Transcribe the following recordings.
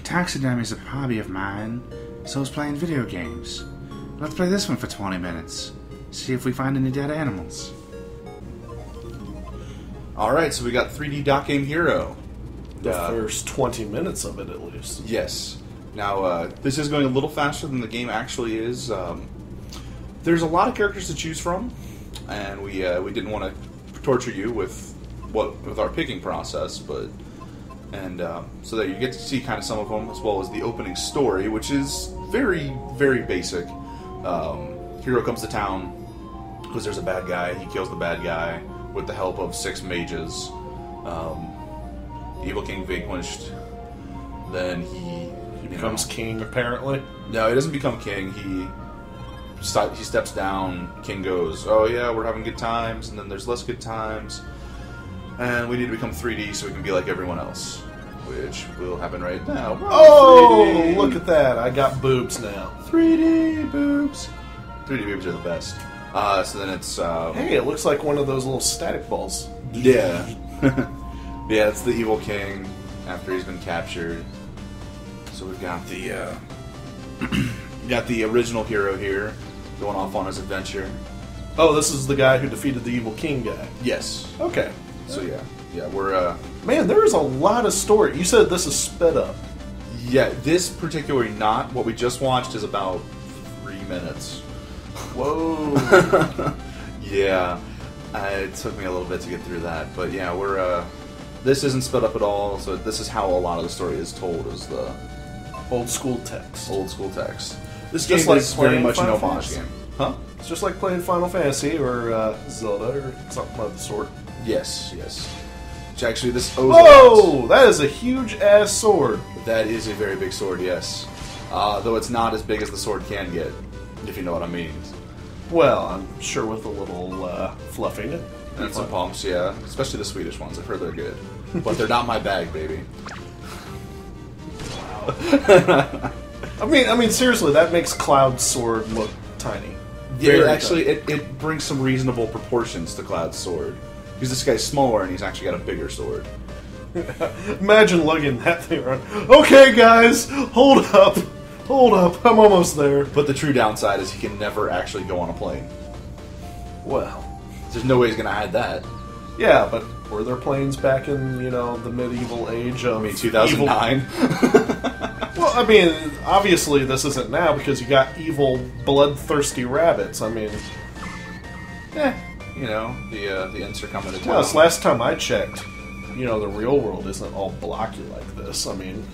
Taxidermy is a hobby of mine, so is playing video games. Let's play this one for 20 minutes. See if we find any dead animals. Alright, so we got 3D Dot Game Hero. The first 20 minutes of it, at least. Yes. Now, this is going a little faster than the game actually is. There's a lot of characters to choose from, and we didn't want to torture you with our picking process, but so that you get to see kind of some of them, as well as the opening story, which is very, very basic. Hero comes to town because there's a bad guy. He kills the bad guy with the help of 6 mages. Evil King vanquished. Then he becomes king, apparently. No, he doesn't become king. He steps down. King goes, "Oh yeah, we're having good times," and then there's less good times, and we need to become 3D so we can be like everyone else, which will happen right now. Oh, 3D. Look at that! I got boobs now. 3D boobs. 3D boobs are the best. So then it's hey, it looks like one of those little static balls. Yeah. Yeah, it's the Evil King after he's been captured. So we've got the original hero here going off on his adventure. Oh, this is the guy who defeated the Evil King guy. Yes. Okay. So yeah, we're man, there is a lot of story. You said this is sped up. Yeah, this particularly not. What we just watched is about 3 minutes. Whoa. Yeah, it took me a little bit to get through that, but yeah, we're this isn't sped up at all. So this is how a lot of the story is told, is the old school text. Old school text. This just game like is very much an Final homage Fantasy. game, huh? It's just like playing Final Fantasy or Zelda or something of the sort. Yes, yes. Which actually, this owes Whoa! That is a huge ass sword. That is a very big sword, yes. Though it's not as big as the sword can get, if you know what I mean. Well, I'm sure with a little fluffing it. And some pumps, yeah. Especially the Swedish ones. I've heard they're good. But they're not my bag, baby. I mean, seriously, that makes Cloud's sword look tiny. Yeah, actually, it brings some reasonable proportions to Cloud's sword. Because this guy's smaller and he's actually got a bigger sword. Imagine lugging that thing around. Okay, guys, hold up, I'm almost there. But the true downside is he can never actually go on a plane. Well, there's no way he's going to hide that. Yeah, but were there planes back in, the medieval age of... 2009? Well, I mean, obviously this isn't now because you got evil, bloodthirsty rabbits. I mean... the ends are coming to town. Well, last time I checked, the real world isn't all blocky like this. I mean...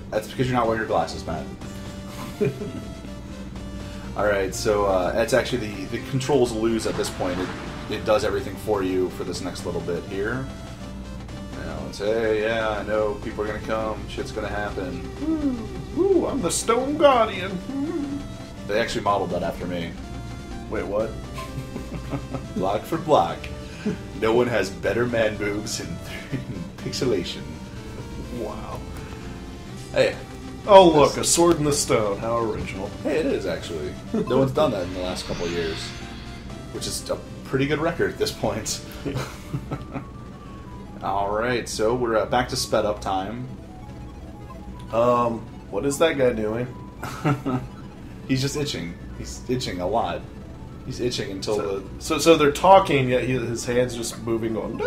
That's because you're not wearing your glasses, Matt. Alright, so that's actually the controls lose at this point. It does everything for you for this next little bit here. It's, hey, yeah, I know people are going to come, shit's going to happen. Ooh, I'm the Stone Guardian. They actually modeled that after me. Wait, what? Block for block. No one has better man boobs in pixelation. Wow. Hey. Oh, look, a sword in the stone. How original. Hey, it is, actually. No one's done that in the last couple of years. Which is a pretty good record at this point. Alright, so we're back to sped up time. What is that guy doing? He's just itching. He's itching a lot. He's itching until So they're talking, yet his hand's just moving, going...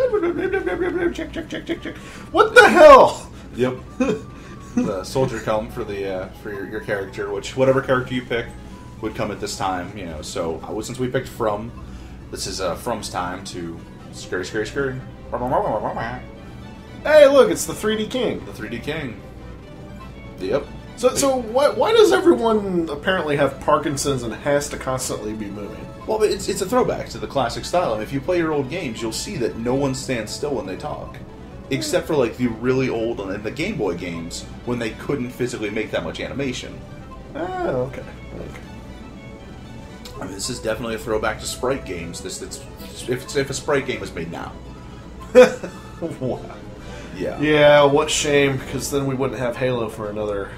Check, check, check, check, check. What the hell? Yep. The soldier come for your character, which whatever character you pick would come at this time, So since we picked From, this is From's time to scurry, scurry, scurry. Hey, look, it's the 3D King. The 3D King. Yep. So why does everyone apparently have Parkinson's and has to constantly be moving? Well, but it's a throwback to the classic style. And if you play your old games, you'll see that no one stands still when they talk. Except for, the really old and the Game Boy games, when they couldn't physically make that much animation. Oh, okay. I mean, this is definitely a throwback to sprite games. If a sprite game was made now. Wow. Yeah. Yeah, what shame, because then we wouldn't have Halo for another...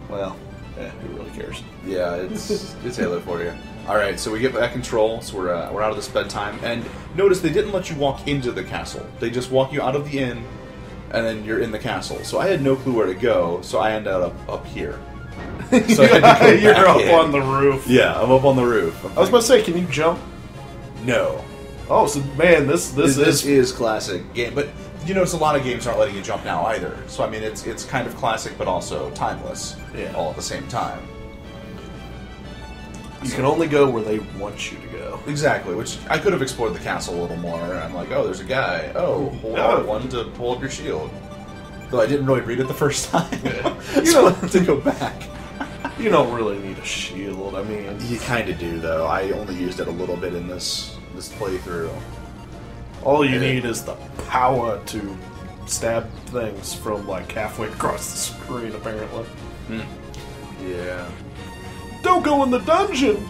Well, who really cares? Yeah, it's Halo for you. Alright, so we get back control, so we're out of this bedtime, and notice they didn't let you walk into the castle. They just walk you out of the inn, and then you're in the castle. So I had no clue where to go, so I ended up here. So I had to go You're back up in. on the roof. Yeah, I'm up on the roof. I was about to say, can you jump? No. Oh, so man, this is classic game, but you notice a lot of games aren't letting you jump now either. So I mean, it's kind of classic, but also timeless, all at the same time. You can only go where they want you to go. Exactly, which I could have explored the castle a little more. I'm like, oh, there's a guy. Oh, hold on, one to pull up your shield. Though I didn't really read it the first time, so I had to go back. You don't really need a shield. I mean, You kind of do, though. I only used it a little bit in this playthrough. all you need is the power to stab things from like halfway across the screen, apparently. Yeah. Don't go in the dungeon!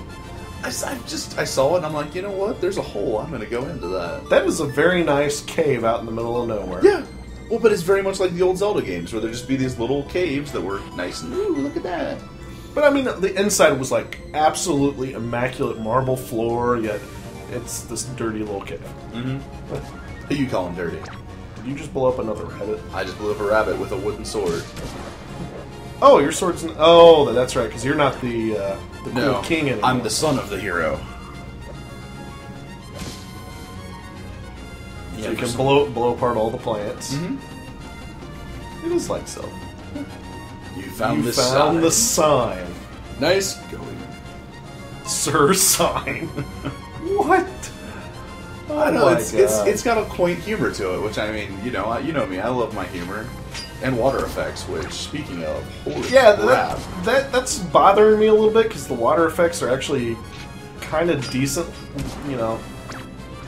I saw it and I'm like, you know what? There's a hole. I'm going to go into that. That is a very nice cave out in the middle of nowhere. Yeah. Well, but it's very much like the old Zelda games, where there'd just be these little caves that were nice and, ooh, look at that. But I mean, the inside was like absolutely immaculate marble floor, yet it's this dirty little cave. Mm-hmm. You call them dirty. Did you just blow up another rabbit? I just blew up a rabbit with a wooden sword. Oh, your sword's... Oh, that's right, because you're not the cool king anymore. I'm the son of the hero. So you can blow apart all the plants. Mm-hmm. It is like so. You found You the found sign. the sign. Nice going. Sir sign. What? I know, my it's got a quaint humor to it, which, I mean, you know me, I love my humor. And water effects, which, speaking of, holy crap. That's bothering me a little bit, because the water effects are actually kind of decent, you know.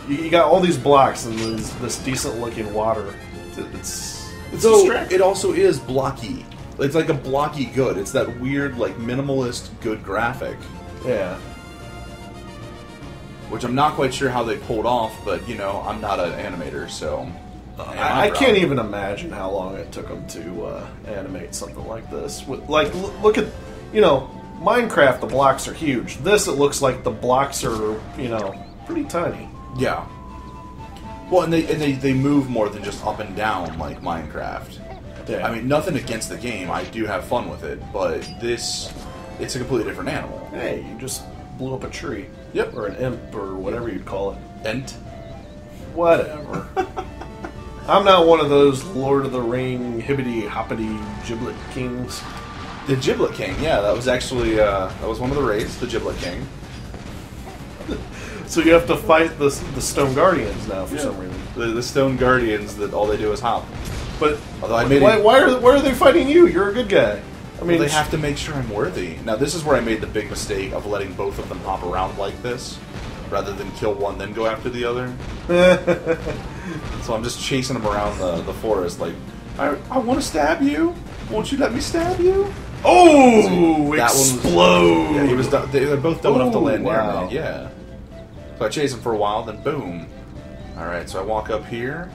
You got all these blocks and this decent-looking water. It's distracting. It also is blocky. It's like a blocky good. It's that weird, like, minimalist good graphic. Yeah. Which I'm not quite sure how they pulled off, but, you know, I'm not an animator, so... I can't even imagine how long it took them to animate something like this. Like, look at, you know, Minecraft, the blocks are huge. This, it looks like the blocks are, you know, pretty tiny. Yeah. Well, and they move more than just up and down like Minecraft. Yeah. I mean, nothing against the game. I do have fun with it, but it's a completely different animal. Hey, you just blew up a tree. Yep. Or an imp, or whatever you'd call it. Ent. Whatever. I'm not one of those Lord of the Ring, hibbity-hoppity giblet kings. The Giblet King, yeah, that was actually, that was one of the raids, the Giblet King. So you have to fight the Stone Guardians now for some reason. The Stone Guardians, that all they do is hop. But Although I made why are they fighting you? You're a good guy. I mean, they have to make sure I'm worthy. Now, this is where I made the big mistake of letting both of them hop around like this, rather than kill one then go after the other. So I'm just chasing them around the forest, like, I want to stab you. Won't you let me stab you? Oh, that explode! One was, yeah, he was. They're both dumb enough to land near wow. me. Yeah. So I chase him for a while, then boom. All right, so I walk up here.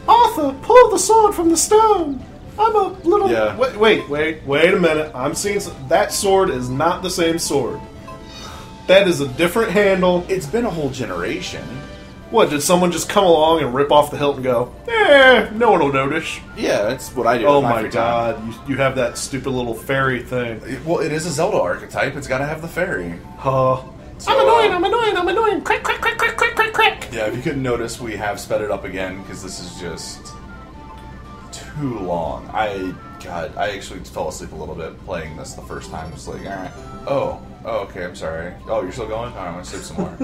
Arthur, pull the sword from the stone. I'm a little. Yeah. Wait a minute. I'm seeing that sword is not the same sword. That is a different handle. It's been a whole generation. What, did someone just come along and rip off the hilt and go, no one will notice? Yeah, that's what I do. Oh with my free time. god, you have that stupid little fairy thing. Well, it is a Zelda archetype. It's got to have the fairy. So, I'm annoying. Crack. Yeah, if you couldn't notice, we have sped it up again because this is just too long. I actually fell asleep a little bit playing this the first time. It's like, alright. Oh, okay, I'm sorry. Oh, you're still going? Alright, I'm gonna sleep some more.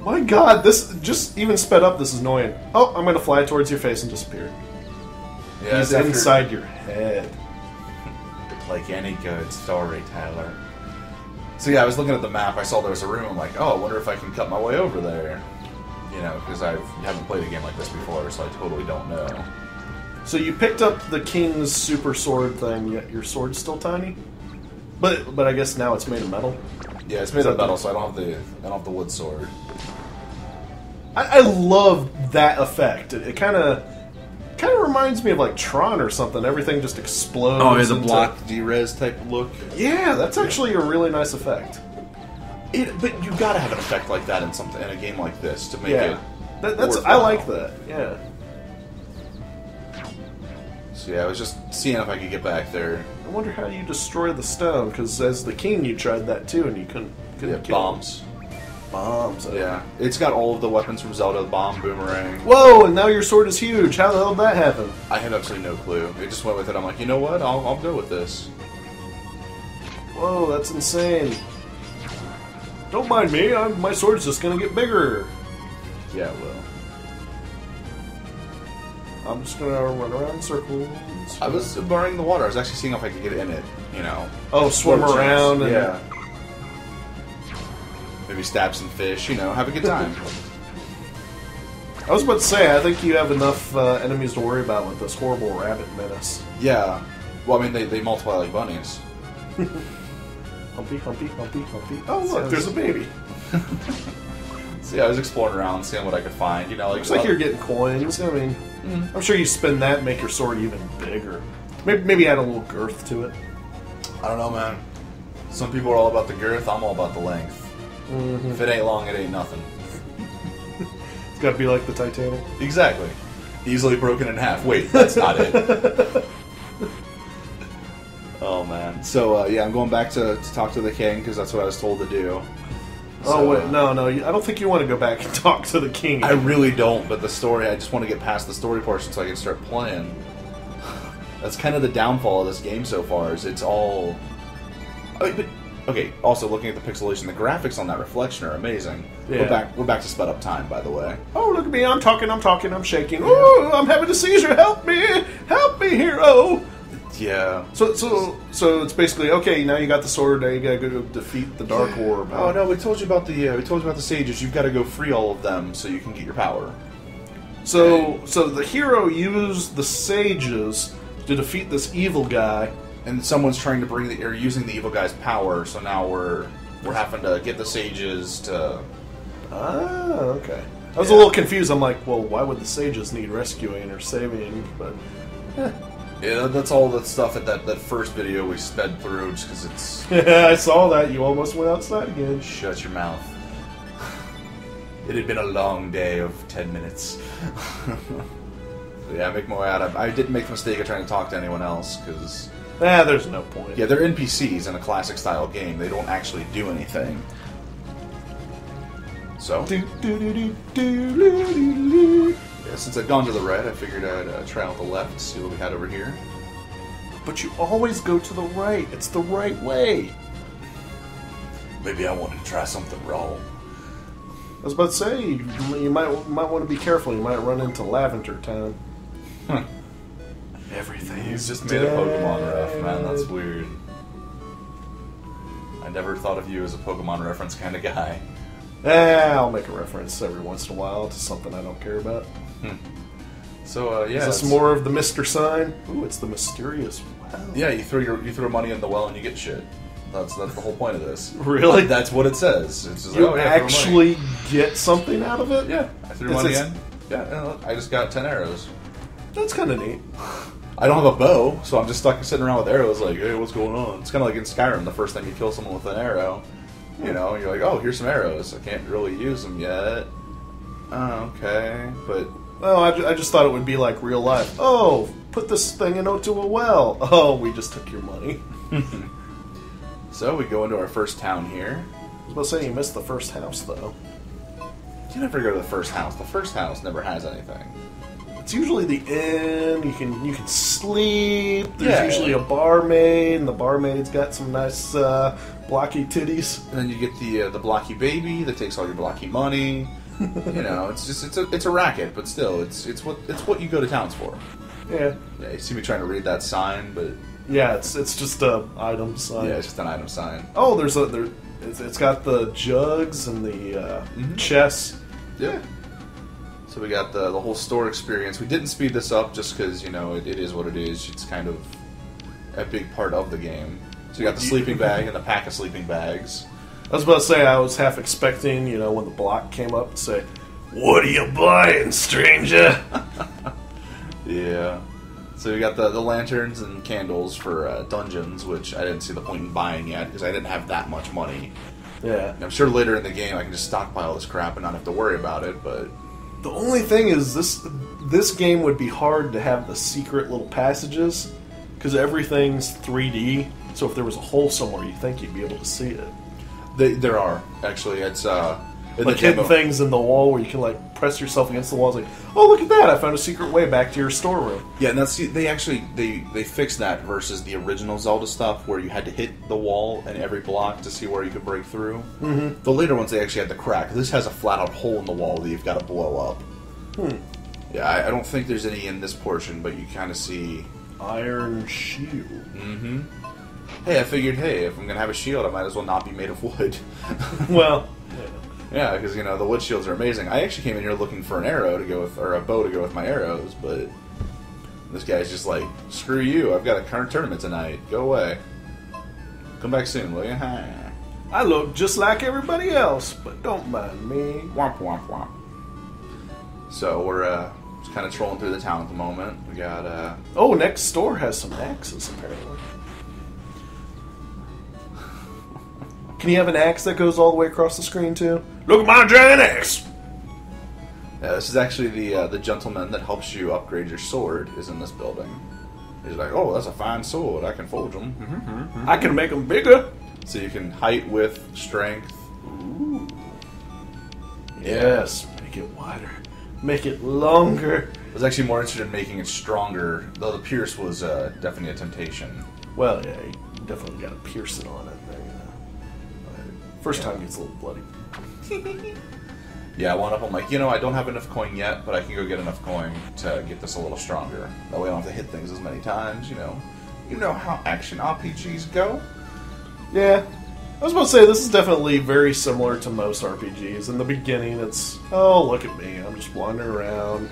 My god, this just even sped up, this is annoying. Oh, I'm gonna fly towards your face and disappear. Yeah, He's inside your head. Like any good storyteller. So yeah, I was looking at the map, I saw there was a room, I'm like, oh, I wonder if I can cut my way over there. You know, because I haven't played a game like this before, so I totally don't know. So you picked up the king's super sword thing, yet your sword's still tiny? But I guess now it's made of metal? Yeah, it's made of metal, so I don't have the wood sword. I love that effect. It kind of reminds me of like Tron or something. Everything just explodes. Oh, it's a block D-res type look. Yeah, that's actually a really nice effect. But you gotta have an effect like that in a game like this to make it. That's worthwhile. I like that. Yeah. So yeah, I was just seeing if I could get back there. I wonder how you destroy the stone, because as the king you tried that too and you couldn't Yeah, kill bombs. him. Bombs. Yeah, it's got all of the weapons from Zelda: the bomb, boomerang. Whoa! And now your sword is huge. How the hell did that happen? I had absolutely no clue. It just went with it. I'm like, you know what? I'll go with this. Whoa, that's insane. Don't mind me. My sword's just gonna get bigger. Yeah, it will. I'm just gonna run around in circles. I was burning the water. I was actually seeing if I could get in it. You know. Oh, swim Little around. chance. And Yeah. Maybe stab some fish. You know, have a good time. I was about to say, I think you have enough enemies to worry about with this horrible rabbit menace. Yeah. Well, I mean, they multiply like bunnies. Humpy, humpy, humpy, humpy. Oh, look, there's a baby. So yeah, I was exploring around, seeing what I could find. You know, like Looks like you're getting coins. I mean, I'm sure you spend that and make your sword even bigger. Maybe add a little girth to it. I don't know, man. Some people are all about the girth. I'm all about the length. If it ain't long, it ain't nothing. It's got to be like the Titanic. Exactly. Easily broken in half. Wait, that's not it. Oh man. So yeah, I'm going back to talk to the king because that's what I was told to do. Oh wait, no. I don't think you want to go back and talk to the king. I really don't, but the story, I just want to get past the story portion so I can start playing. That's kind of the downfall of this game so far, is it's all... I mean, but, okay, also looking at the pixelation, the graphics on that reflection are amazing. Yeah. We're back to sped up time, by the way. Oh, look at me, I'm talking, I'm shaking. Oh, I'm having a seizure, help me, hero! Yeah. So it's basically, okay, now you got the sword, now you gotta go defeat the Dark Orb. Oh no, we told you about the sages. You've got to go free all of them so you can get your power. So the hero used the sages to defeat this evil guy. And someone's trying to bring using the evil guy's power, so now we're having to get the sages to... Ah, okay. I was a little confused. I'm like, well, why would the sages need rescuing or saving? But yeah, that's all the stuff at that first video we sped through just because it's... yeah, I saw that. You almost went outside again. Shut your mouth. It had been a long day of 10 minutes. So yeah, I make my way out. I didn't make the mistake of trying to talk to anyone else because... there's no point. Yeah, they're NPCs in a classic style game. They don't actually do anything. So, yeah, since I'd gone to the right, I figured I'd try out the left, see what we had over here. But you always go to the right. It's the right way. Maybe I wanted to try something wrong. I was about to say, you might want to be careful. You might run into Lavender Town. Huh. Everything He's is just made a Pokemon dead. ref, man. That's weird. I never thought of you as a Pokemon reference kind of guy. I'll make a reference every once in a while to something I don't care about. So yeah, is this more of the Mr. sign? Ooh, it's the mysterious well. Yeah, you throw money in the well and you get shit. That's the whole point of this. Really? That's what it says. It's just You like, actually get something out of it? Yeah, I threw money in. Yeah, I just got 10 arrows. That's kind of neat. I don't have a bow, so I'm just stuck sitting around with arrows like, hey, what's going on? It's kind of like in Skyrim, the first time you kill someone with an arrow. You know, you're like, oh, here's some arrows. I can't really use them yet. Oh, okay, but... Oh, I just thought it would be like real life. Oh, put this thing into a well. Oh, we just took your money. So we go into our first town here. I was about to say, you missed the first house, though. You never go to the first house. The first house never has anything. It's usually the inn. You can sleep. There's usually a barmaid, and the barmaid's got some nice blocky titties. And then you get the blocky baby that takes all your blocky money. You know, it's a racket, but still, it's what you go to towns for. Yeah. Yeah, you see me trying to read that sign, but yeah, it's just a item sign. Yeah, it's just an item sign. Oh, it's got the jugs and the chests. Yeah. So we got the whole store experience. We didn't speed this up just because, you know, it is what it is. It's kind of a big part of the game. So you got the sleeping bag and the pack of sleeping bags. I was about to say, I was half expecting, you know, when the block came up to say, "What are you buying, stranger?" Yeah. So we got the lanterns and candles for dungeons, which I didn't see the point in buying yet because I didn't have that much money. Yeah. And I'm sure later in the game I can just stockpile this crap and not have to worry about it, but... The only thing is, this this game would be hard to have the secret little passages because everything's 3D. So if there was a hole somewhere, you think you'd be able to see it. There are actually. It's like hidden things in the wall where you can like press yourself against the walls. Like, oh look at that! I found a secret way back to your storeroom. Yeah, and that's they fixed that versus the original Zelda stuff where you had to hit the wall and every block to see where you could break through. Mm-hmm. The later ones they actually had the crack. This has a flat out hole in the wall that you've got to blow up. Yeah, I don't think there's any in this portion, but you kind of see iron shield. Mm-hmm. Hey, I figured, if I'm gonna have a shield, I might as well not be made of wood. Well. Yeah, because, the wood shields are amazing. I actually came in here looking for an arrow to go with, or a bow to go with my arrows, but this guy's just like, screw you, I've got a current tournament tonight. Go away. Come back soon, will you? I look just like everybody else, but don't mind me. Womp, womp, womp. So we're just kind of trolling through the town at the moment. We got, Oh, next store has some axes, apparently. Can you have an axe that goes all the way across the screen, too? Look at my giant axe! Yeah, this is actually the gentleman that helps you upgrade your sword is in this building. He's like, oh, that's a fine sword. I can forge them. Mm-hmm. I can make them bigger. So you can height, width, strength. Ooh. Yes, make it wider. Make it longer. I was actually more interested in making it stronger, though the pierce was definitely a temptation. Well, yeah, you definitely got to pierce it on it. First time gets a little bloody. Yeah, I wound up, I'm like, I don't have enough coin yet, but I can go get enough coin to get this a little stronger. That way I don't have to hit things as many times, You know how action RPGs go? Yeah. I was about to say, this is definitely very similar to most RPGs. In the beginning, it's, oh, look at me, I'm just wandering around.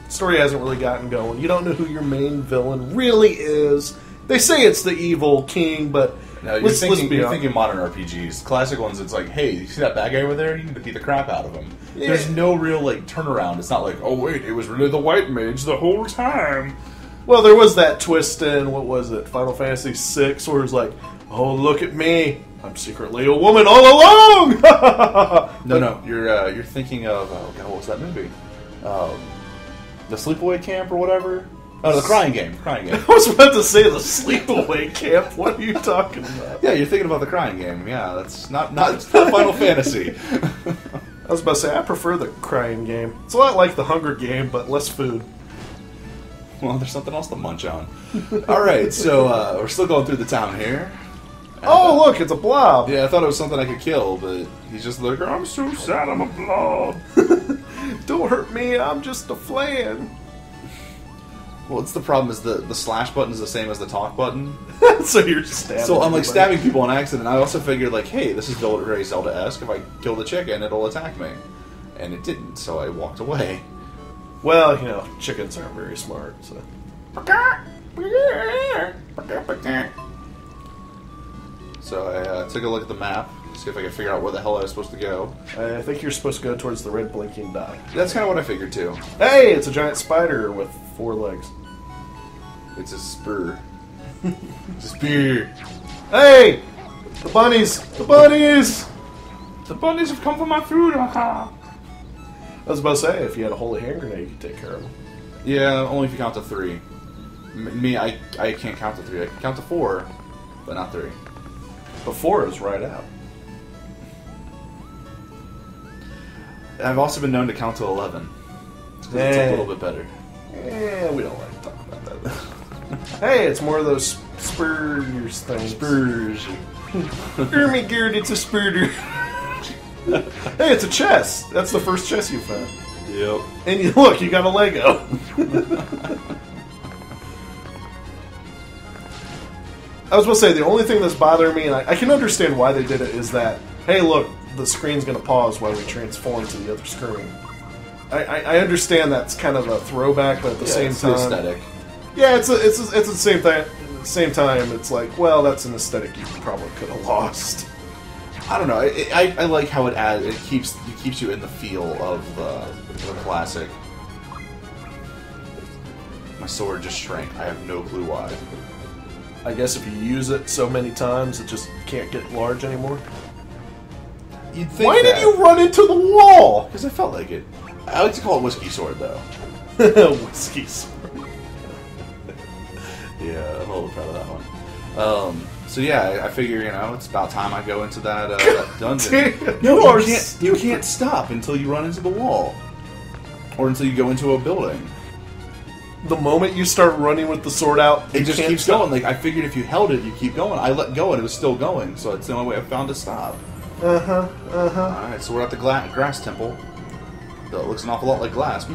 The story hasn't really gotten going. You don't know who your main villain really is. They say it's the evil king, but... No, you're thinking modern RPGs. Classic ones, it's like, hey, you see that bad guy over there? You need to beat the crap out of him. Yeah. There's no real, turnaround. It's not like, oh, wait, it was really the white mage the whole time. Well, there was that twist in, what was it, Final Fantasy VI, where it's like, oh, look at me. I'm secretly a woman all along! No, you're thinking of, oh, God, what was that movie? The Sleepaway Camp or whatever? Oh, the Crying Game. I was about to say the Sleepaway Camp. What are you talking about? Yeah, you're thinking about the Crying Game. Yeah, that's not Final Fantasy. I was about to say, I prefer the Crying Game. It's a lot like the Hunger Game, but less food. Well, there's something else to munch on. Alright, so we're still going through the town here. Oh, look, it's a blob. Yeah, I thought it was something I could kill, but he's just like, I'm so sad I'm a blob. Don't hurt me, I'm just a flan. Well, it's the problem is the slash button is the same as the talk button. So you're stabbing. So I'm stabbing people on accident. I also figured hey, this is very Zelda-esque. If I kill the chicken, it'll attack me, and it didn't. So I walked away. Well, chickens aren't very smart. So. So I took a look at the map, see if I could figure out where the hell I was supposed to go. I think you're supposed to go towards the red blinking dot. That's kind of what I figured too. Hey, it's a giant spider with 4 legs. It's a spur. It's a spear. Hey! The bunnies! The bunnies! The bunnies have come for my food, haha! I was about to say, if you had a holy hand grenade, you could take care of them. Yeah, only if you count to 3. Me, I can't count to 3. I can count to 4, but not 3. But 4 is right out. I've also been known to count to 11. It's a little bit better. We don't like to talk about that. Hey, it's more of those spurs things. Spurs. Ermigerd, it's a spurter. Hey, it's a chest. That's the first chest you found. Yep. And look, you got a Lego. I was going to say, the only thing that's bothering me, and I can understand why they did it, is that, hey, look, the screen's going to pause while we transform to the other screen. I understand that's kind of a throwback, but at the same time, aesthetic. Yeah, it's the same thing. At the same time, it's like, well, that's an aesthetic you probably could have lost. I don't know. I like how it keeps you in the feel of the classic. My sword just shrank. I have no clue why. I guess if you use it so many times, it just can't get large anymore. You'd think Why did you run into the wall? Because I felt like it. I like to call it Whiskey Sword, though. Whiskey sword. Yeah, I'm a little proud of that one. So yeah, I figure, it's about time I go into that dungeon. No, you can't stop until you run into the wall. Or until you go into a building. The moment you start running with the sword out, it just keeps going. Like, I figured if you held it, you keep going. I let go and it was still going, so it's the only way I found to stop. Alright, so we're at the grass temple. That looks an awful lot like glass.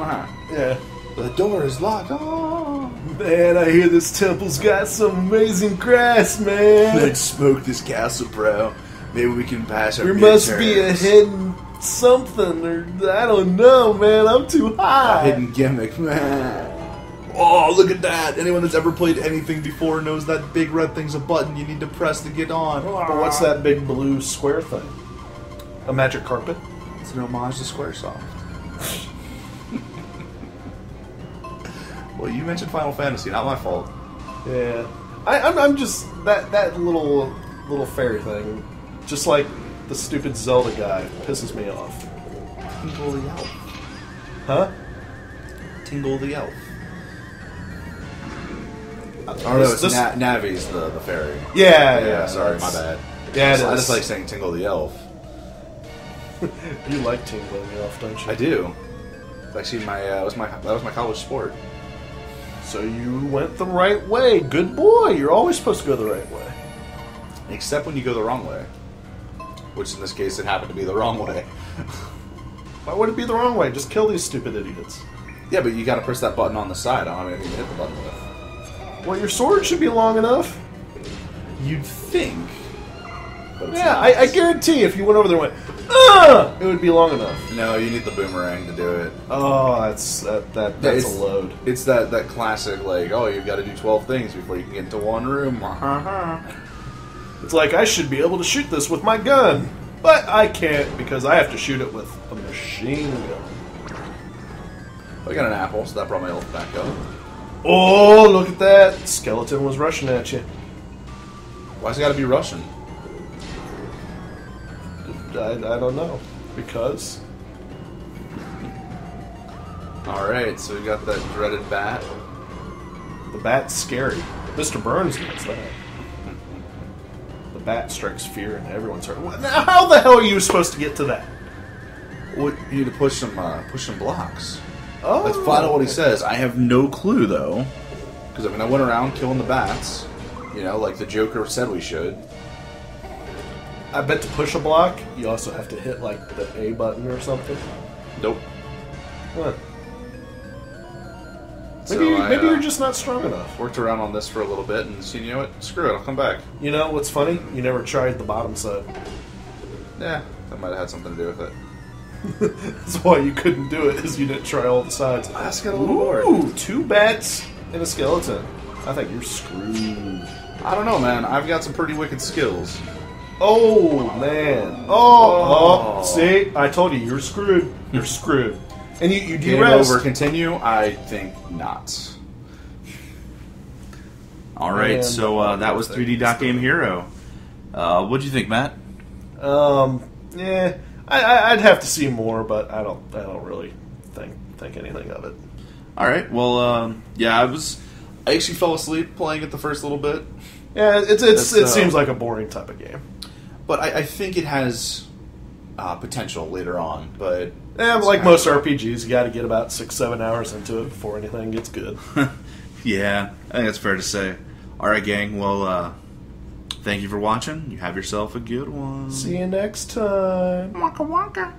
Yeah. The door is locked. Oh. Man, I hear this temple's got some amazing grass, man. Let's smoke this castle, bro. Maybe we can pass our There midterms. must be a hidden something, or I don't know, man. I'm too high. A hidden gimmick, man. Oh, look at that. Anyone that's ever played anything before knows that big red thing's a button you need to press to get on. But what's that big blue square thing? A magic carpet? It's an homage to Squaresoft. Well, you mentioned Final Fantasy, not my fault. Yeah. I'm just... That little fairy thing, just like the stupid Zelda guy, pisses me off. Tingle the Elf. Huh? Tingle the Elf. Oh no, it's Navi's the fairy. Yeah. Sorry, my bad. Yeah, I just like saying Tingle the Elf. You like tingling the elf, don't you? I do. It's actually that was my college sport. So you went the right way. Good boy. You're always supposed to go the right way. Except when you go the wrong way. Which in this case, it happened to be the wrong way. Why would it be the wrong way? Just kill these stupid idiots. Yeah, but you gotta press that button on the side. I don't have anything to hit the button with. Well, your sword should be long enough. You'd think. But it's Yeah, not. I guarantee if you went over there and went, it would be long enough. No, you need the boomerang to do it. Oh, that's a load. It's that classic, like, oh, you've got to do 12 things before you can get into one room. It's like, I should be able to shoot this with my gun, but I can't because I have to shoot it with a machine gun. I got an apple, so that brought my health back up. Oh, look at that. Skeleton was rushing at you. Why's it got to be Russian? I don't know. Because? Alright, so we got that dreaded bat. The bat's scary. Mr. Burns knows that. The bat strikes fear in everyone's heart. Now, how the hell are you supposed to get to that? Well, you need to push some blocks. Oh. That's flat out what he says. I have no clue, though. Because, I went around killing the bats. Like the Joker said we should. I bet to push a block, you also have to hit, like, the A button or something. Nope. Huh. So Maybe you're just not strong enough. Worked around on this for a little bit and said, you know what? Screw it, I'll come back. You know what's funny? You never tried the bottom side. Yeah, that might have had something to do with it. That's why you couldn't do it, is you didn't try all the sides. I just got a little bored. Ooh, 2 bats and a skeleton. I think you're screwed. I don't know, man. I've got some pretty wicked skills. Oh, man. Oh, see? I told you, you're screwed. You're screwed. And you Game de-rest. over. Continue? I think not. Alright, so that was 3D Dot Game Hero. What'd you think, Matt? Yeah, I'd have to see more, but I don't really think anything of it. Alright, well, yeah, I actually fell asleep playing it the first little bit. Yeah, it seems like a boring type of game. But I think it has potential later on. But like most RPGs, you got to get about 6-7 hours into it before anything gets good. Yeah, I think that's fair to say. Alright, gang, well, thank you for watching. You have yourself a good one. See you next time. Wonka wonka.